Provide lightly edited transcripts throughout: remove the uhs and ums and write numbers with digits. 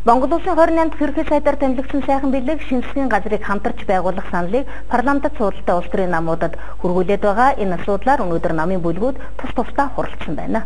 Монгол Улсын 28 дахь ерөнхий сайдаар томилогдсон сайхан бэлэг шинэ засгийн газрыг хамтарч байгуулах саналыг парламентд судалтай улс төрийн намуудад хүргүүлээд байгаа. Энэ асуудлаар өнөөдөр намын бүлгүүд тус тусдаа хуралдсан байна.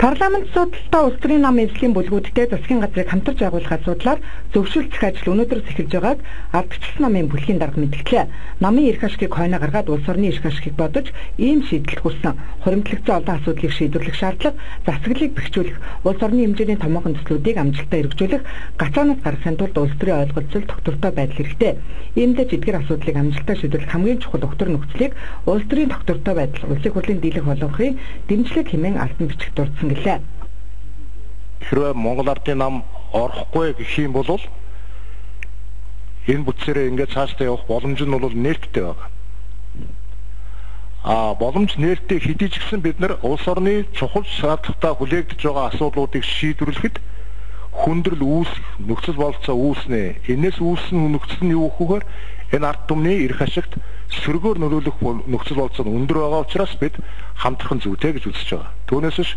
Парламент судалтай улс төрийн намын эзлэгийн бүлгүүдтэй засгийн газрыг хамтарч байгуулах асуудлаар зөвшөөрлөх ажил өнөөдрөөс эхэлж байгааг ардчилсан намын бүлгийн дарга мэдгэлээ. Намын эрх ашигыг хойно гаргаад улс орны эрх ашигыг бодож ийм шийдэлд хүрсэн. Хуримтлагдсан олон асуудлыг шийдвэрлэх шаардлага, засаглалыг бэхжүүлэх, улс орны хэмжээний томоохон төслүүдийг амжилттай хэрэгжүүлэх, гацаанаас гаргахын тулд улс төрийн ойлголцол тогтвортой байдал хэрэгтэй. Иймдээ эдгээр асуудлыг амжилттай шийдвэрлэх хамгийн чухал өгтөр нөхцөлийг улс төрийн тогтвортой байдал, улсын хурлын дийлэх болгохын дэмжлэг хэмээн албан бичих дурдсан гэлээ. Хэрвээ Монгол Ардын нам орохгүй гэх юм бол энэ бүтцээрээ ингээд цаашдаа явах боломж нь бол нээлттэй байна. Боломж нээлттэй хэдий ч гэсэн бид нар улс орны чухал шаардлагатай хүлээгдэж байгаа асуудлуудыг шийдвэрлэхэд хүндрэл нөхцөл бололцоо үүснэ. Энээс үүссэн нөхцөл нь юу гэхээр энэ ард түмний эрх ашигт сөргөөр нөлөөлөх нөхцөл бололцоо өндөр байгаа учраас бид хамтрах зүйтэй гэж үзэж байгаа. Түүнээс биш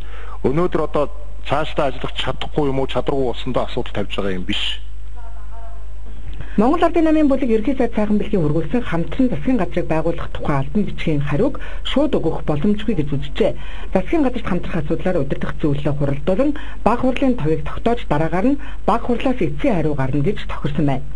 өнөөдөр одоо цаашдаа ажиллах чадахгүй юм уу чадваргүй болсондоо асуудал тавьж байгаа юм биш. Монгол Ардын намын бүлэг ерөнхий сайд сайхан бэлгийн хүргүүлсэн хамтран засгийн газрыг байгуулах тухай албан бичгийн хариуг шууд өгөх боломжгүй гэж үзжээ. Засгийн газарт хамтрах асуудлаар удирдах зөвлөлөө хуралдуулан баг хурлын товыг тогтоож дараагаар нь баг хурлаас эцсийн хариу гарна гэж тохирсон байна.